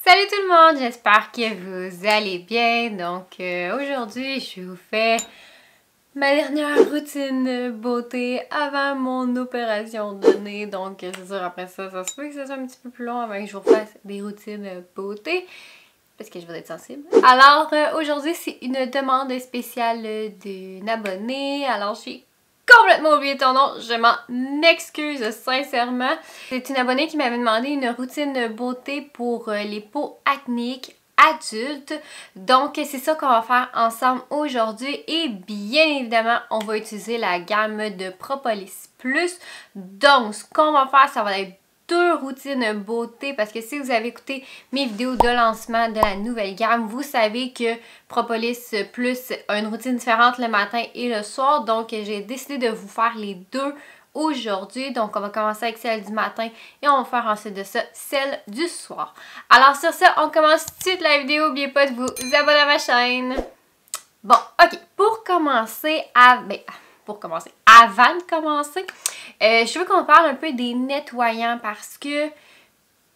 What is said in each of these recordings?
Salut tout le monde, j'espère que vous allez bien. Donc aujourd'hui, je vous fais ma dernière routine beauté avant mon opération de nez. Donc c'est sûr, après ça se peut que ce soit un petit peu plus long avant que je vous fasse des routines beauté. Parce que je vais être sensible. Alors aujourd'hui, c'est une demande spéciale d'une abonnée. Alors je suis complètement oublié ton nom, je m'en excuse sincèrement. C'est une abonnée qui m'avait demandé une routine beauté pour les peaux acnéiques adultes. Donc c'est ça qu'on va faire ensemble aujourd'hui et bien évidemment on va utiliser la gamme de Propolis Plus. Donc ce qu'on va faire, ça va être deux routines beauté parce que si vous avez écouté mes vidéos de lancement de la nouvelle gamme, vous savez que Propolis Plus a une routine différente le matin et le soir. Donc j'ai décidé de vous faire les deux aujourd'hui. Donc on va commencer avec celle du matin et on va faire ensuite de ça celle du soir. Alors sur ça, on commence tout de suite la vidéo. N'oubliez pas de vous abonner à ma chaîne. Bon, ok, avant de commencer, je veux qu'on parle un peu des nettoyants parce que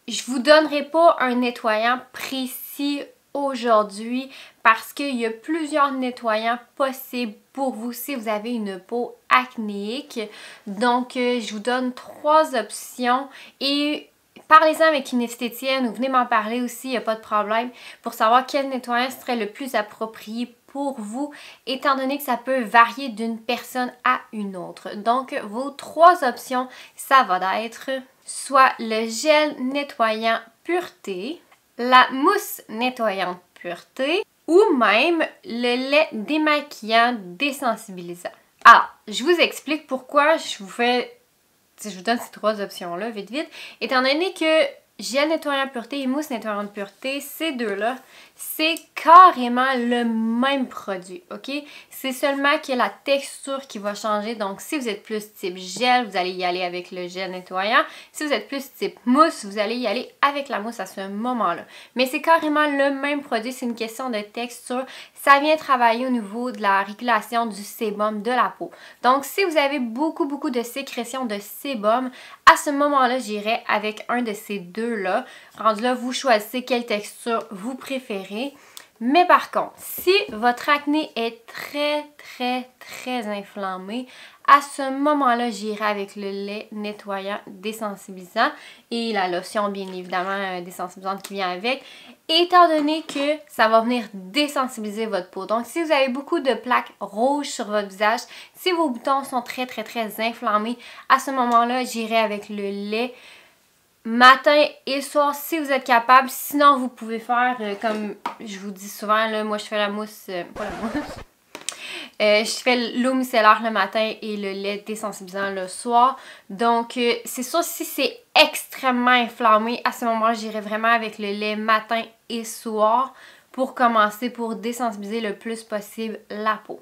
je vous donnerai pas un nettoyant précis aujourd'hui parce qu'il y a plusieurs nettoyants possibles pour vous si vous avez une peau acnéique. Donc, je vous donne 3 options et parlez-en avec une esthéticienne ou venez m'en parler aussi, il n'y a pas de problème, pour savoir quel nettoyant serait le plus approprié pour vous, étant donné que ça peut varier d'une personne à une autre. Donc, vos 3 options, ça va être soit le gel nettoyant pureté, la mousse nettoyante pureté ou même le lait démaquillant désensibilisant. Alors, je vous explique pourquoi je vous donne ces 3 options-là vite vite, étant donné que gel nettoyant pureté et mousse nettoyante pureté, ces deux-là, c'est carrément le même produit, ok? C'est seulement que la texture qui va changer. Donc, si vous êtes plus type gel, vous allez y aller avec le gel nettoyant. Si vous êtes plus type mousse, vous allez y aller avec la mousse à ce moment-là. Mais c'est carrément le même produit, c'est une question de texture. Ça vient travailler au niveau de la régulation du sébum de la peau. Donc, si vous avez beaucoup de sécrétion de sébum, à ce moment-là, j'irai avec un de ces deux-là. Rendu là, vous choisissez quelle texture vous préférez. Mais par contre, si votre acné est très inflammé, à ce moment-là, j'irai avec le lait nettoyant désensibilisant et la lotion, bien évidemment, désensibilisante qui vient avec, étant donné que ça va venir désensibiliser votre peau. Donc, si vous avez beaucoup de plaques rouges sur votre visage, si vos boutons sont très inflammés, à ce moment-là, j'irai avec le lait matin et soir si vous êtes capable. Sinon, vous pouvez faire comme je vous dis souvent, là, moi je fais la mousse, pas la mousse. Je fais l'eau micellaire le matin et le lait désensibilisant le soir. Donc, c'est sûr, si c'est extrêmement inflammé, à ce moment-là, j'irai vraiment avec le lait matin et soir pour commencer, pour désensibiliser le plus possible la peau.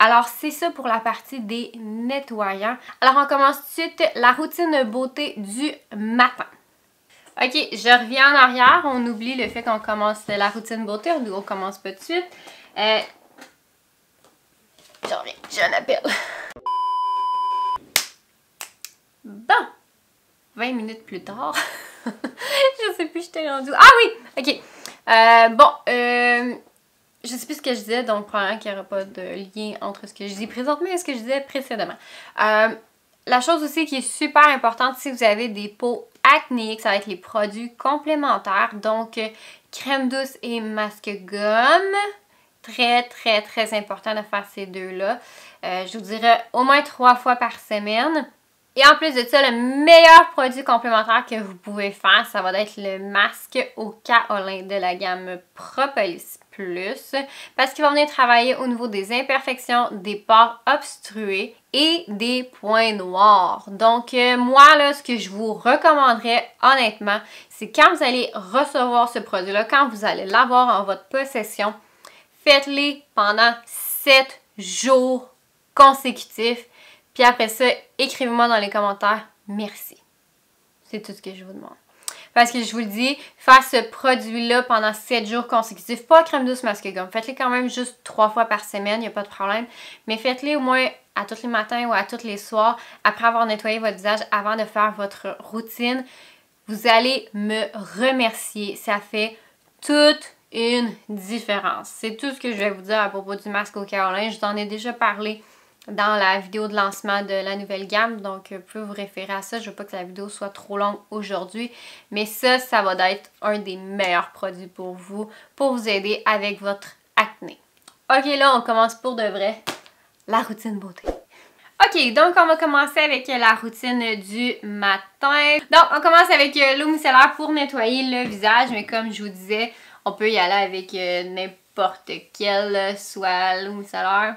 Alors, c'est ça pour la partie des nettoyants. Alors, on commence tout de suite la routine beauté du matin. Ok, je reviens en arrière. On oublie le fait qu'on commence la routine beauté. On commence pas tout de suite. J'en reviens, j'ai un appel. Bon, 20 minutes plus tard. Je sais plus, j'étais rendue. Ah oui, ok. Je sais plus ce que je disais, donc probablement qu'il n'y aura pas de lien entre ce que je dis présentement et ce que je disais précédemment. La chose aussi qui est super importante si vous avez des peaux acnéiques, ça va être les produits complémentaires. Donc, crème douce et masque gomme. Très important de faire ces deux-là. Je vous dirais au moins 3 fois par semaine. Et en plus de ça, le meilleur produit complémentaire que vous pouvez faire, ça va être le masque au kaolin de la gamme Propolis Plus. Parce qu'il va venir travailler au niveau des imperfections, des pores obstrués et des points noirs. Donc moi, là, ce que je vous recommanderais honnêtement, c'est quand vous allez recevoir ce produit-là, quand vous allez l'avoir en votre possession, faites-les pendant 7 jours consécutifs. Puis après ça, écrivez-moi dans les commentaires « Merci ». C'est tout ce que je vous demande. Parce que je vous le dis, faire ce produit-là pendant 7 jours consécutifs, pas crème douce masque gomme. Faites-les quand même juste 3 fois par semaine, il n'y a pas de problème. Mais faites-les au moins à tous les matins ou à tous les soirs, après avoir nettoyé votre visage, avant de faire votre routine. vous allez me remercier. Ça fait toute une différence. C'est tout ce que je vais vous dire à propos du masque au kaolin. Je vous en ai déjà parlé dans la vidéo de lancement de la nouvelle gamme, donc vous pouvez vous référer à ça. Je veux pas que la vidéo soit trop longue aujourd'hui, mais ça va être un des meilleurs produits pour vous aider avec votre acné. Ok, là on commence pour de vrai la routine beauté. Ok, donc on va commencer avec la routine du matin. Donc on commence avec l'eau micellaire pour nettoyer le visage, mais comme je vous disais, on peut y aller avec n'importe quel, soit l'eau micellaire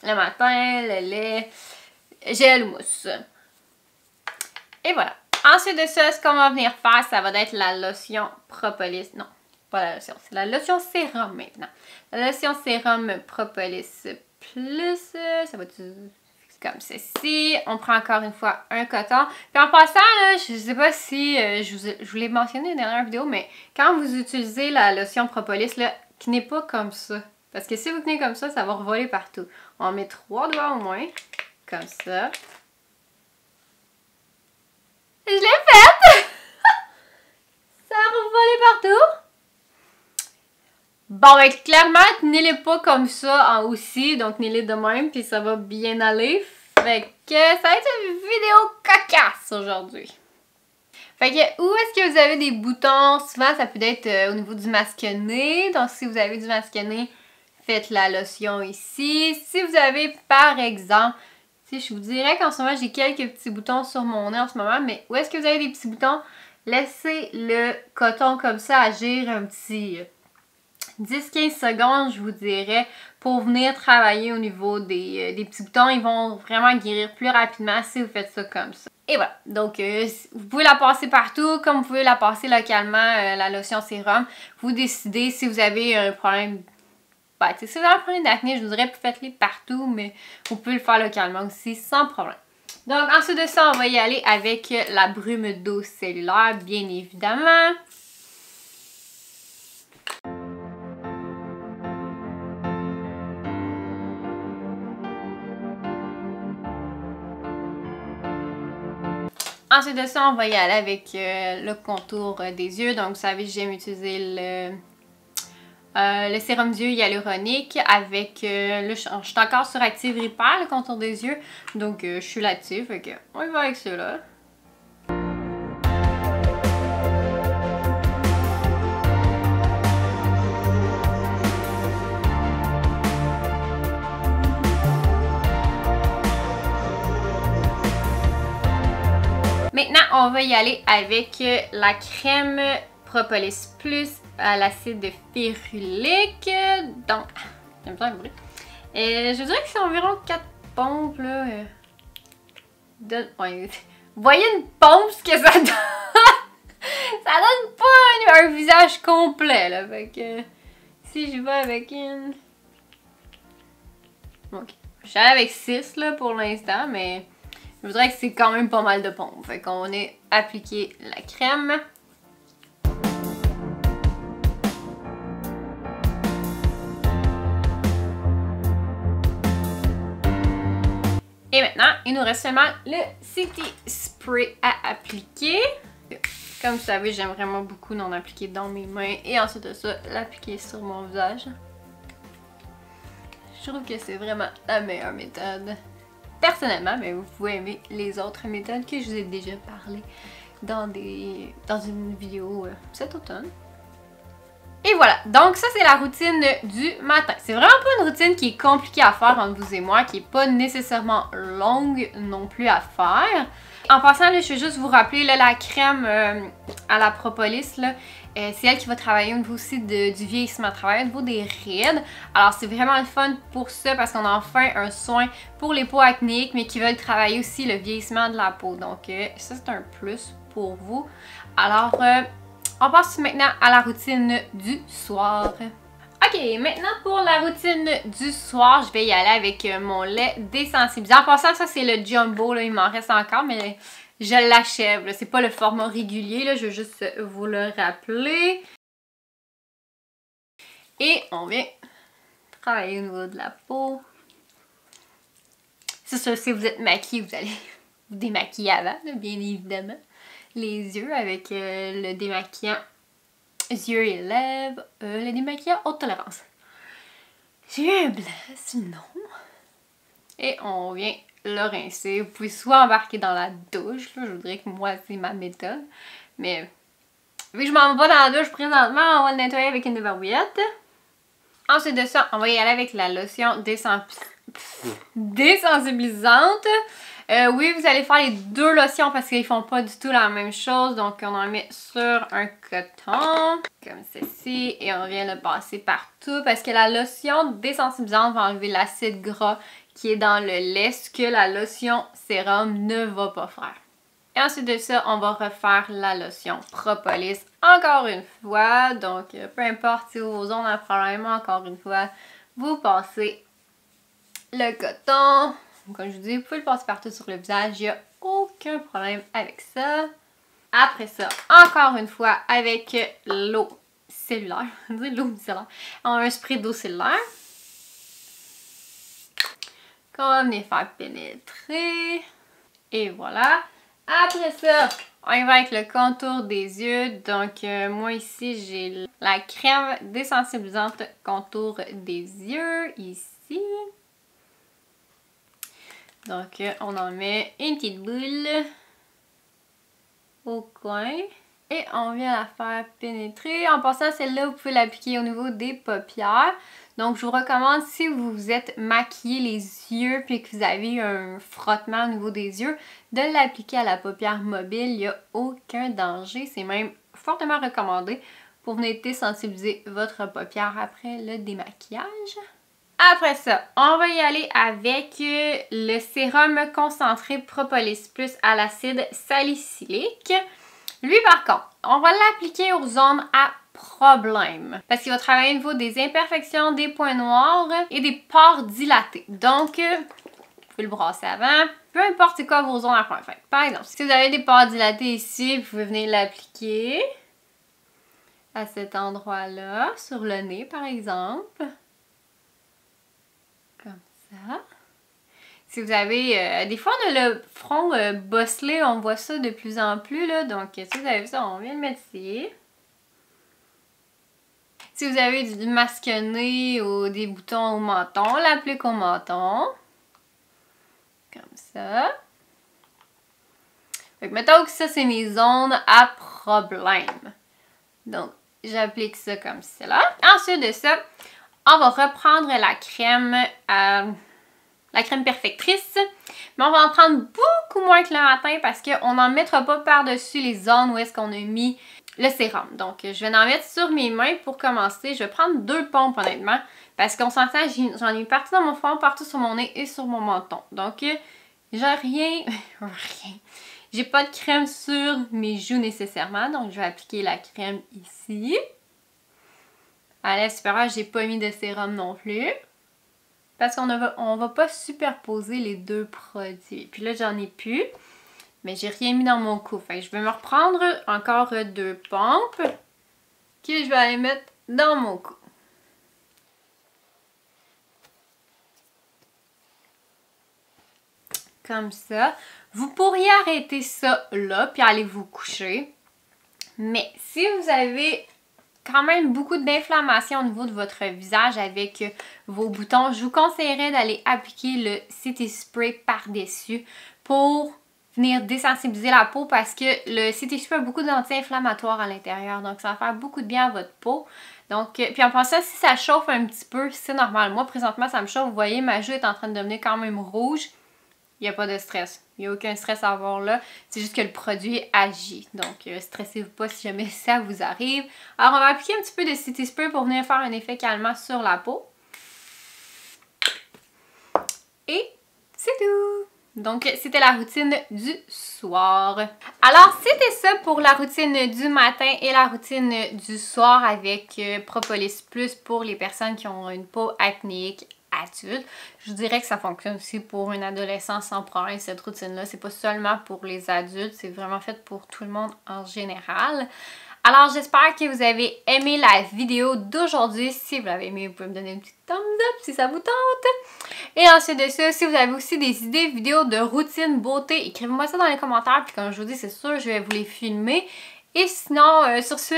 le matin, le lait, gel ou mousse. Et voilà. Ensuite de ça, ce qu'on va venir faire, ça va être la lotion Propolis. Non, pas la lotion, c'est la lotion sérum maintenant. La lotion sérum Propolis Plus, ça va être comme ceci. On prend encore une fois un coton. Puis en passant, là, je sais pas si je vous l'ai mentionné dans la dernière vidéo, mais quand vous utilisez la lotion Propolis, là, tenez pas comme ça. Parce que si vous tenez comme ça va revoler partout. On met 3 doigts au moins, comme ça. Je l'ai faite! Ça a revolé partout. Bon, ben clairement, tenez-les pas comme ça en aussi, donc tenez-les de même, puis ça va bien aller. Fait que ça va être une vidéo cocasse aujourd'hui. Fait que, où est-ce que vous avez des boutons? Souvent, ça peut être au niveau du masque-nez. Donc, si vous avez du masque-nez, faites la lotion ici. Si vous avez, par exemple, je vous dirais qu'en ce moment, j'ai quelques petits boutons sur mon nez en ce moment, mais où est-ce que vous avez des petits boutons? Laissez le coton comme ça agir un petit 10-15 secondes, je vous dirais, pour venir travailler au niveau des petits boutons. Ils vont vraiment guérir plus rapidement si vous faites ça comme ça. Et voilà, donc vous pouvez la passer partout, comme vous pouvez la passer localement, la lotion sérum. Vous décidez si vous avez un problème, si vous avez un problème d'acné, je vous dirais faites-les partout, mais vous pouvez le faire localement aussi sans problème. Donc ensuite de ça, on va y aller avec la brume d'eau cellulaire, bien évidemment. Ensuite de ça, on va y aller avec le contour des yeux. Donc, vous savez, j'aime utiliser le sérum d'yeux hyaluronique avec je suis encore sur Active Repair, le contour des yeux. Donc, je suis là-dessus. Fait que, on y va avec ceux-là. Maintenant, on va y aller avec la crème Propolis Plus à l'acide férulique. Donc, j'aime bien le bruit. Je dirais que c'est environ 4 pompes, là. Ouais. Vous voyez une pompe, ce que ça donne? Ça donne pas un visage complet, là. Fait que, si je vais avec une... Ok. Je suis allée avec 6, là, pour l'instant, mais... Je voudrais que c'est quand même pas mal de pompes. Fait qu'on est appliqué la crème. Et maintenant, il nous reste seulement le City Spray à appliquer. Comme vous savez, j'aime vraiment beaucoup d'en appliquer dans mes mains. Et ensuite de ça, l'appliquer sur mon visage. Je trouve que c'est vraiment la meilleure méthode. Personnellement, mais vous pouvez aimer les autres méthodes que je vous ai déjà parlé dans une vidéo cet automne. Et voilà, donc ça c'est la routine du matin. C'est vraiment pas une routine qui est compliquée à faire entre vous et moi, qui est pas nécessairement longue non plus à faire. En passant, là, je vais juste vous rappeler là, la crème à la Propolis, c'est elle qui va travailler au niveau aussi du vieillissement, travailler au niveau des rides. Alors c'est vraiment le fun pour ça parce qu'on a enfin un soin pour les peaux acnéiques mais qui veulent travailler aussi le vieillissement de la peau. Donc ça c'est un plus pour vous. Alors on passe maintenant à la routine du soir. Ok, maintenant pour la routine du soir, je vais y aller avec mon lait désensibilisant. En passant, ça c'est le jumbo, là, il m'en reste encore, mais je l'achève. C'est pas le format régulier, là, je veux juste vous le rappeler. Et on vient travailler au niveau de la peau. C'est sûr, si vous êtes maquillé, vous allez vous démaquiller avant, là, bien évidemment. les yeux avec le démaquillant yeux et lèvres, le démaquillant haute tolérance. J'ai eu un bless, non? Et on vient le rincer. Vous pouvez soit embarquer dans la douche, là, je voudrais que moi c'est ma méthode. Mais vu que je m'en vais dans la douche présentement, on va le nettoyer avec une barbouillette. Ensuite de ça, on va y aller avec la lotion désensibilisante. Oui, vous allez faire les deux lotions parce qu'ils font pas du tout la même chose. Donc, on en met sur un coton, comme ceci. Et on vient le passer partout parce que la lotion désensibilisante va enlever l'acide gras qui est dans le lait, ce que la lotion sérum ne va pas faire. Et ensuite de ça, on va refaire la lotion Propolis encore une fois. Donc, peu importe si vos ongles ont un problème, encore une fois, vous passez le coton. Comme je vous dis, vous pouvez le passer partout sur le visage, il n'y a aucun problème avec ça. Après ça, encore une fois, avec l'eau cellulaire, l'eau micellaire, on a un spray d'eau cellulaire qu'on va venir faire pénétrer. Et voilà. Après ça, on y va avec le contour des yeux. Donc, moi ici, j'ai la crème désensibilisante contour des yeux, ici. Donc, on en met une petite boule au coin. Et on vient la faire pénétrer. En passant, celle-là, vous pouvez l'appliquer au niveau des paupières. Donc, je vous recommande, si vous vous êtes maquillé les yeux puis que vous avez un frottement au niveau des yeux, de l'appliquer à la paupière mobile. Il n'y a aucun danger. C'est même fortement recommandé pour venir désensibiliser votre paupière après le démaquillage. Après ça, on va y aller avec le sérum concentré Propolis Plus à l'acide salicylique. Lui, par contre, on va l'appliquer aux zones à problème. Parce qu'il va travailler au niveau des imperfections, des points noirs et des pores dilatés. Donc, vous pouvez le brasser avant. Peu importe c'est quoi vos zones à problème. Par exemple, si vous avez des pores dilatés ici, vous pouvez venir l'appliquer à cet endroit-là, sur le nez par exemple. Comme ça. Si vous avez, des fois on a le front bosselé, on voit ça de plus en plus là, donc si vous avez ça, on vient le mettre ici. Si vous avez du masque-nez ou des boutons au menton, on l'applique au menton. Comme ça. Fait que mettons que ça c'est mes zones à problème. Donc j'applique ça comme cela. Ensuite de ça, on va reprendre la crème perfectrice, mais on va en prendre beaucoup moins que le matin parce qu'on n'en mettra pas par-dessus les zones où est-ce qu'on a mis le sérum. Donc, je vais en mettre sur mes mains pour commencer. Je vais prendre 2 pompes honnêtement parce qu'on s'entend, j'en ai mis partout dans mon front, partout sur mon nez et sur mon menton. Donc, j'ai rien, j'ai pas de crème sur mes joues nécessairement, donc je vais appliquer la crème ici. À l'aile supérieure, j'ai pas mis de sérum non plus. Parce qu'on va pas superposer les deux produits. Puis là, j'en ai plus. Mais j'ai rien mis dans mon cou. Fait que je vais me reprendre encore 2 pompes. Que je vais aller mettre dans mon cou. Comme ça. Vous pourriez arrêter ça là, puis aller vous coucher. Mais si vous avez quand même beaucoup d'inflammation au niveau de votre visage avec vos boutons, je vous conseillerais d'aller appliquer le City Spray par-dessus pour venir désensibiliser la peau parce que le City Spray a beaucoup d'anti-inflammatoires à l'intérieur, donc ça va faire beaucoup de bien à votre peau. Donc, puis en pensant, si ça chauffe un petit peu, c'est normal. Moi, présentement, ça me chauffe. Vous voyez, ma joue est en train de devenir quand même rouge. Il n'y a pas de stress. Il n'y a aucun stress à avoir là. C'est juste que le produit agit. Donc, stressez-vous pas si jamais ça vous arrive. Alors, on va appliquer un petit peu de City Spray pour venir faire un effet calmant sur la peau. Et c'est tout! Donc, c'était la routine du soir. Alors, c'était ça pour la routine du matin et la routine du soir avec Propolis Plus pour les personnes qui ont une peau acnéique adulte. Je vous dirais que ça fonctionne aussi pour une adolescent sans problème, cette routine-là. C'est pas seulement pour les adultes, c'est vraiment fait pour tout le monde en général. Alors j'espère que vous avez aimé la vidéo d'aujourd'hui. Si vous l'avez aimé, vous pouvez me donner un petit thumbs up si ça vous tente. Et ensuite de ça, si vous avez aussi des idées vidéos de routine beauté, écrivez-moi ça dans les commentaires. Puis comme je vous dis, c'est sûr, je vais vous les filmer. Et sinon, sur ce,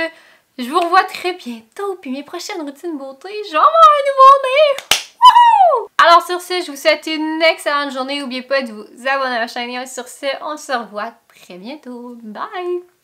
je vous revois très bientôt. Puis mes prochaines routines beauté, je vais avoir un nouveau nez. Wouhou! Alors sur ce, je vous souhaite une excellente journée. N'oubliez pas de vous abonner à la chaîne. Et sur ce, on se revoit très bientôt. Bye!